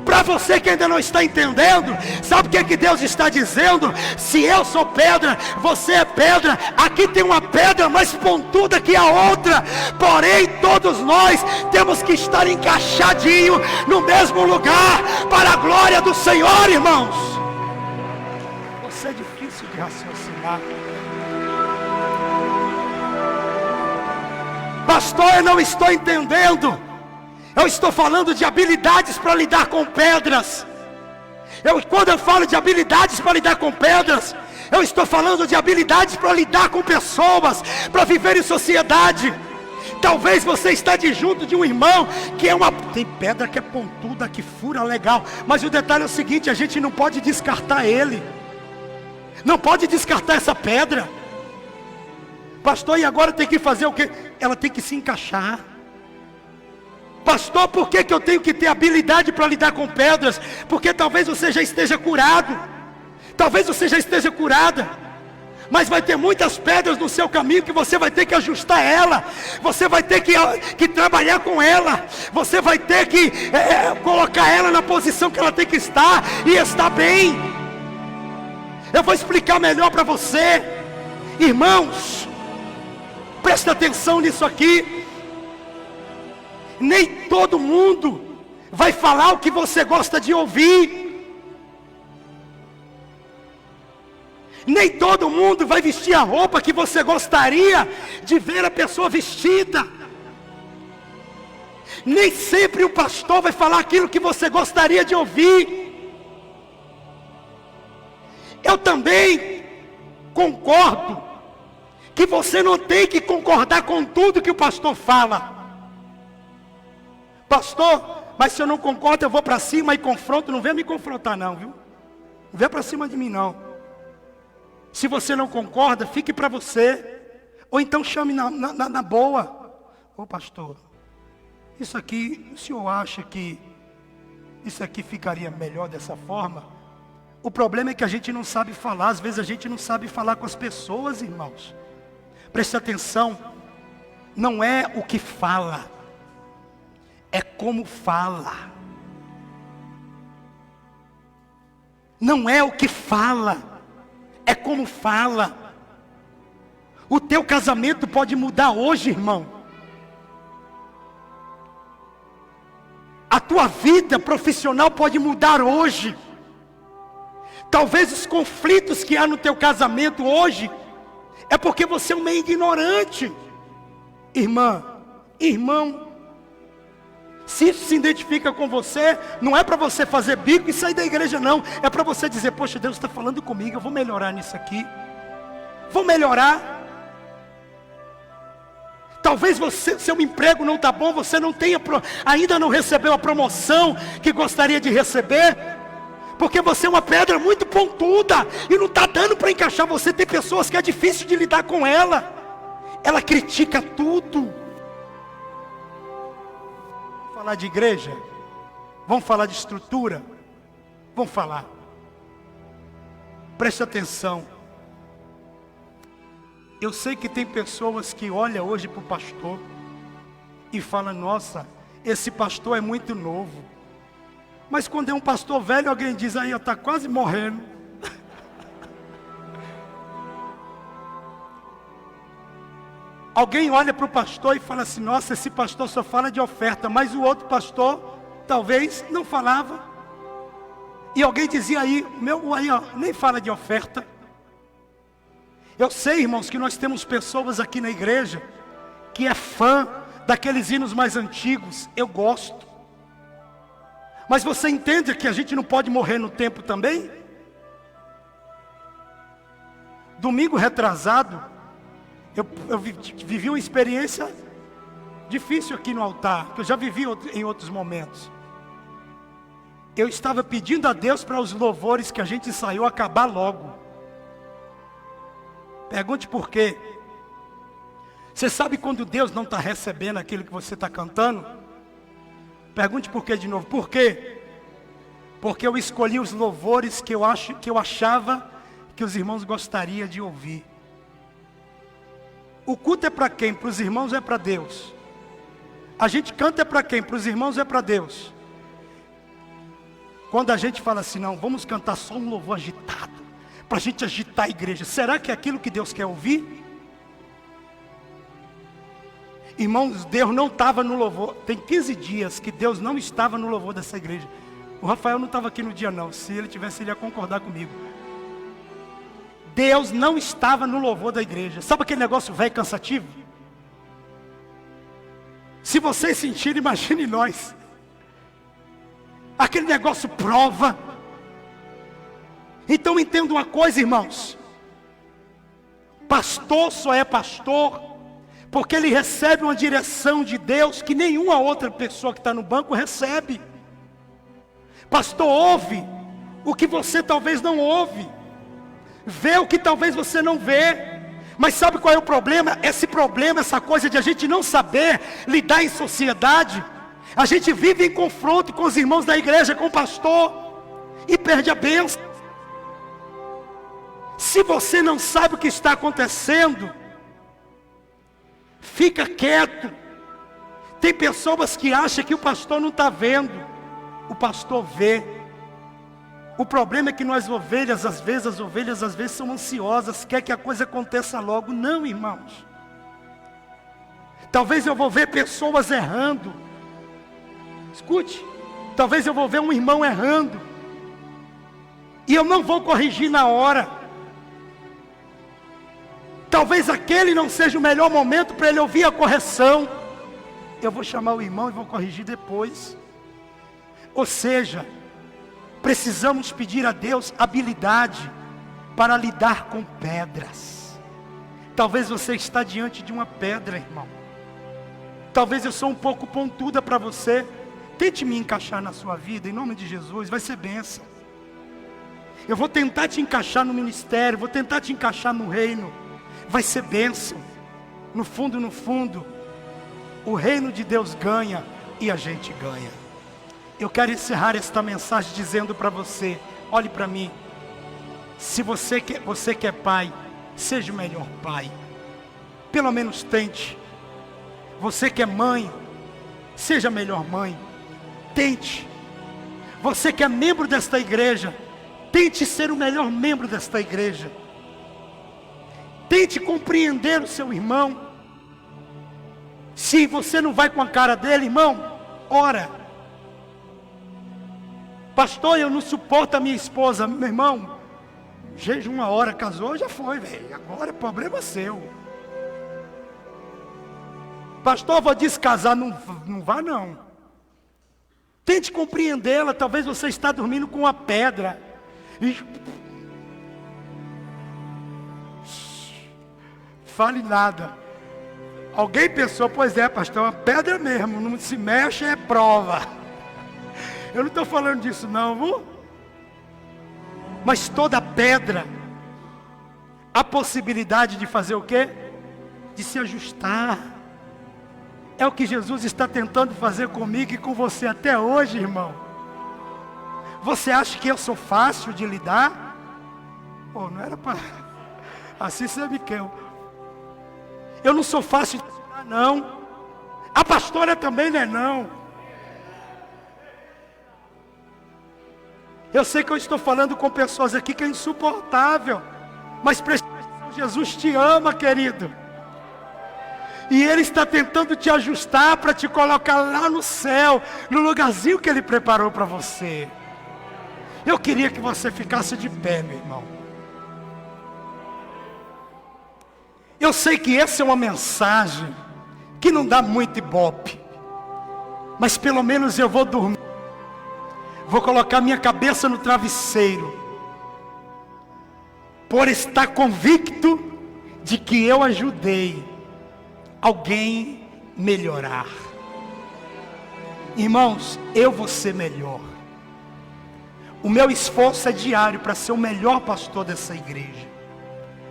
Para você que ainda não está entendendo, sabe o que é que Deus está dizendo? Se eu sou pedra, você é pedra. Aqui tem uma pedra mais pontuda que a outra, porém todos nós temos que estar encaixadinho no mesmo lugar, para a glória do Senhor, irmãos. Você é difícil de raciocinar. Pastor, eu não estou entendendo. Eu estou falando de habilidades para lidar com pedras. Quando eu falo de habilidades para lidar com pedras, eu estou falando de habilidades para lidar com pessoas, para viver em sociedade. Talvez você está junto de um irmão que tem pedra que é pontuda, que fura legal. Mas o detalhe é o seguinte, a gente não pode descartar ele. Não pode descartar essa pedra. Pastor, e agora tem que fazer o quê? Ela tem que se encaixar. Pastor, por que eu tenho que ter habilidade para lidar com pedras? Porque talvez você já esteja curado. Talvez você já esteja curada. Mas vai ter muitas pedras no seu caminho que você vai ter que ajustar ela. Você vai ter que trabalhar com ela. Você vai ter que colocar ela na posição que ela tem que estar. E estar bem. Eu vou explicar melhor para você. Irmãos, presta atenção nisso aqui. Nem todo mundo vai falar o que você gosta de ouvir. Nem todo mundo vai vestir a roupa que você gostaria de ver a pessoa vestida. Nem sempre o pastor vai falar aquilo que você gostaria de ouvir. Eu também concordo que você não tem que concordar com tudo que o pastor fala. Pastor, mas se eu não concordo, eu vou para cima e confronto. Não venha me confrontar não, viu? Não venha para cima de mim não. Se você não concorda, fique para você. Ou então chame na boa. Ô pastor, isso aqui, o senhor acha que isso aqui ficaria melhor dessa forma? O problema é que a gente não sabe falar. Às vezes a gente não sabe falar com as pessoas, irmãos. Preste atenção. Não é o que fala, é como fala. Não é o que fala, é como fala. O teu casamento pode mudar hoje, irmão. A tua vida profissional pode mudar hoje. Talvez os conflitos que há no teu casamento hoje é porque você é um meio ignorante. Irmã, irmão, se isso se identifica com você, não é para você fazer bico e sair da igreja não. É para você dizer, poxa, Deus está falando comigo, eu vou melhorar nisso aqui. Vou melhorar. Talvez seu emprego não está bom, você não tenha, ainda não recebeu a promoção que gostaria de receber. Porque você é uma pedra muito pontuda e não está dando para encaixar você. Tem pessoas que é difícil de lidar com ela. Ela critica tudo. Vamos falar de igreja? Vamos falar de estrutura? Vamos falar. Preste atenção. Eu sei que tem pessoas que olham hoje para o pastor e falam, nossa, esse pastor é muito novo. Mas quando é um pastor velho, alguém diz, aí está quase morrendo. Alguém olha para o pastor e fala assim, nossa, esse pastor só fala de oferta. Mas o outro pastor, talvez, não falava. E alguém dizia aí, nem fala de oferta. Eu sei, irmãos, que nós temos pessoas aqui na igreja que é fã daqueles hinos mais antigos. Eu gosto. Mas você entende que a gente não pode morrer no tempo também? Domingo retrasado, eu vivi uma experiência difícil aqui no altar, que eu já vivi em outros momentos. Eu estava pedindo a Deus para os louvores que a gente ensaiou acabar logo. Pergunte por quê. Você sabe quando Deus não está recebendo aquilo que você está cantando? Pergunte por quê de novo. Por quê? Porque eu escolhi os louvores que eu achava que os irmãos gostariam de ouvir. O culto é para quem? Para os irmãos ou é para Deus? A gente canta é para quem? Para os irmãos ou é para Deus? Quando a gente fala assim, não, vamos cantar só um louvor agitado, para a gente agitar a igreja. Será que é aquilo que Deus quer ouvir? Irmãos, Deus não estava no louvor. Tem 15 dias que Deus não estava no louvor dessa igreja. O Rafael não estava aqui no dia não. Se ele tivesse, ele ia concordar comigo. Deus não estava no louvor da igreja. Sabe aquele negócio velho cansativo? Se vocês sentirem, imagine nós. Aquele negócio prova. Então entenda uma coisa, irmãos. Pastor só é pastor porque ele recebe uma direção de Deus que nenhuma outra pessoa que está no banco recebe. Pastor, ouve o que você talvez não ouve, vê o que talvez você não vê. Mas sabe qual é o problema? Esse problema, essa coisa de a gente não saber lidar em sociedade. A gente vive em confronto com os irmãos da igreja, com o pastor, e perde a bênção. Se você não sabe o que está acontecendo, fica quieto. Tem pessoas que acham que o pastor não está vendo. O pastor vê. O problema é que nós ovelhas, às vezes são ansiosas, quer que a coisa aconteça logo. Não, irmãos. Talvez eu vou ver pessoas errando. Escute, talvez eu vou ver um irmão errando, e eu não vou corrigir na hora. Talvez aquele não seja o melhor momento para ele ouvir a correção. Eu vou chamar o irmão e vou corrigir depois. Ou seja, precisamos pedir a Deus habilidade para lidar com pedras. Talvez você está diante de uma pedra, irmão. Talvez eu sou um pouco pontuda para você. Tente me encaixar na sua vida, em nome de Jesus, vai ser bênção. Eu vou tentar te encaixar no ministério, vou tentar te encaixar no reino. Vai ser bênção. No fundo, o reino de Deus ganha e a gente ganha. Eu quero encerrar esta mensagem dizendo para você, olhe para mim. Se você que é pai, seja o melhor pai. Pelo menos tente. Você que é mãe, seja a melhor mãe. Tente. Você que é membro desta igreja, tente ser o melhor membro desta igreja. Tente compreender o seu irmão. Se você não vai com a cara dele, irmão, ora. Pastor, eu não suporto a minha esposa. Meu irmão, jejum uma hora, casou, já foi, velho. Agora é problema seu. Pastor, eu vou descasar. Não vá não. Tente compreendê-la. Talvez você está dormindo com uma pedra. Fale nada. Alguém pensou, pois é, pastor, uma pedra mesmo, não se mexe, é prova. Eu não estou falando disso não, viu? Mas toda pedra, a possibilidade de fazer o quê? De se ajustar. É o que Jesus está tentando fazer comigo e com você até hoje, irmão. Você acha que eu sou fácil de lidar? Pô, não era para... Assim você me quer. Eu não sou fácil de lidar, não. A pastora também não é, não. Eu sei que eu estou falando com pessoas aqui que é insuportável. Mas presta atenção, Jesus te ama, querido. E Ele está tentando te ajustar para te colocar lá no céu, no lugarzinho que Ele preparou para você. Eu queria que você ficasse de pé, meu irmão. Eu sei que essa é uma mensagem que não dá muito ibope. Mas pelo menos eu vou dormir. Vou colocar minha cabeça no travesseiro. Por estar convicto de que eu ajudei alguém melhorar. Irmãos, eu vou ser melhor. O meu esforço é diário para ser o melhor pastor dessa igreja.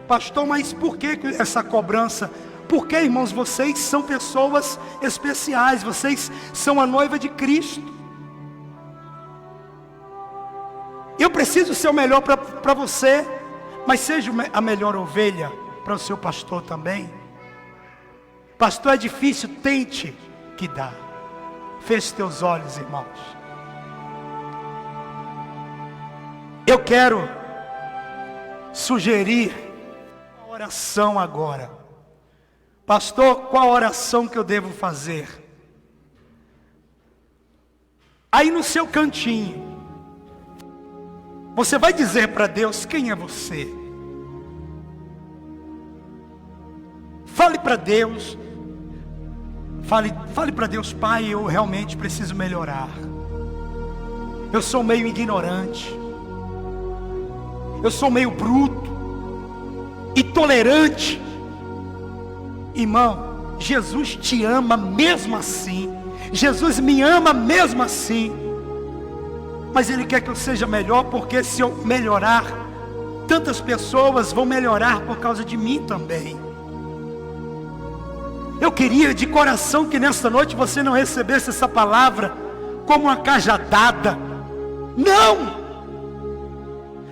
Pastor, mas por que essa cobrança? Porque, irmãos, vocês são pessoas especiais. Vocês são a noiva de Cristo. Eu preciso ser o melhor para você. Mas seja a melhor ovelha para o seu pastor também. Pastor, é difícil, tente que dá. Feche teus olhos, irmãos. Eu quero sugerir uma oração agora. Pastor, qual oração que eu devo fazer? Aí no seu cantinho, você vai dizer para Deus quem é você. Fale para Deus. Fale para Deus, Pai, eu realmente preciso melhorar. Eu sou meio ignorante. Eu sou meio bruto, intolerante. Irmão, Jesus te ama mesmo assim. Jesus me ama mesmo assim. Mas Ele quer que eu seja melhor, porque se eu melhorar, tantas pessoas vão melhorar por causa de mim também. Eu queria de coração que nesta noite você não recebesse essa palavra como uma cajadada. Não!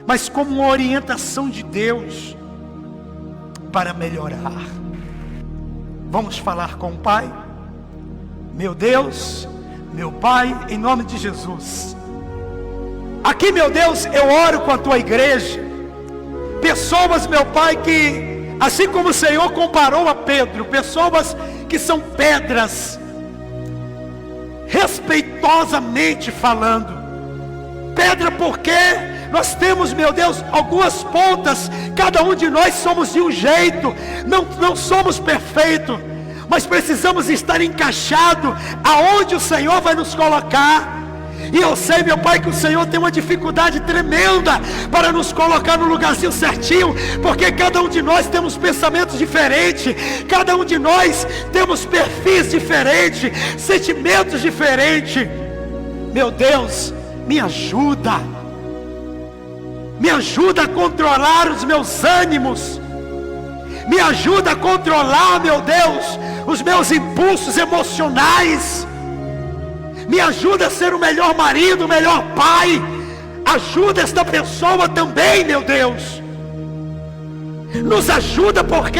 Mas como uma orientação de Deus para melhorar. Vamos falar com o Pai? Meu Deus, meu Pai, em nome de Jesus. Aqui, meu Deus, eu oro com a Tua igreja. Pessoas, meu Pai, que assim como o Senhor comparou a Pedro, pessoas que são pedras, respeitosamente falando. Pedra porque nós temos, meu Deus, algumas pontas. Cada um de nós somos de um jeito. Não somos perfeitos, mas precisamos estar encaixados aonde o Senhor vai nos colocar. E eu sei, meu Pai, que o Senhor tem uma dificuldade tremenda para nos colocar no lugarzinho certinho, porque cada um de nós temos pensamentos diferentes, cada um de nós temos perfis diferentes, sentimentos diferentes. Meu Deus, me ajuda a controlar os meus ânimos, me ajuda a controlar, meu Deus, os meus impulsos emocionais. Me ajuda a ser o melhor marido, o melhor pai. Ajuda esta pessoa também, meu Deus. Nos ajuda, porque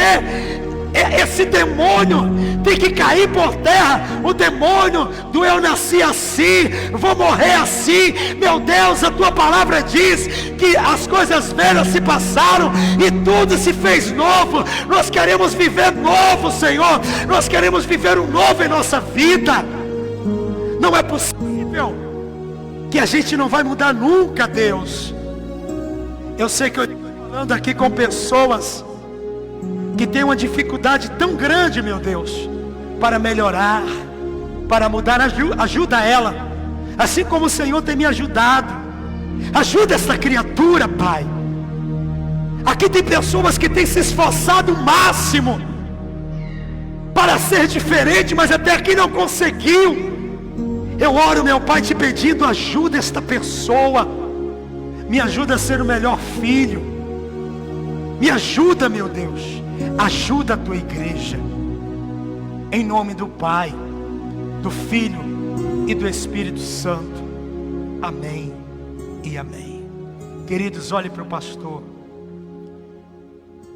esse demônio tem que cair por terra. O demônio do eu nasci assim, vou morrer assim. Meu Deus, a Tua palavra diz que as coisas velhas se passaram e tudo se fez novo. Nós queremos viver novo, Senhor. Nós queremos viver um novo em nossa vida. Não é possível que a gente não vai mudar nunca, Deus. Eu sei que eu estou falando aqui com pessoas que têm uma dificuldade tão grande, meu Deus, para melhorar, para mudar. Ajuda ela, assim como o Senhor tem me ajudado. Ajuda essa criatura, Pai. Aqui tem pessoas que têm se esforçado o máximo para ser diferente, mas até aqui não conseguiu. Eu oro, meu Pai, te pedindo, ajuda esta pessoa. Me ajuda a ser o melhor filho. Me ajuda, meu Deus. Ajuda a Tua igreja. Em nome do Pai, do Filho e do Espírito Santo. Amém e amém. Queridos, olhe para o pastor.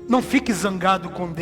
Não fique zangado com Deus.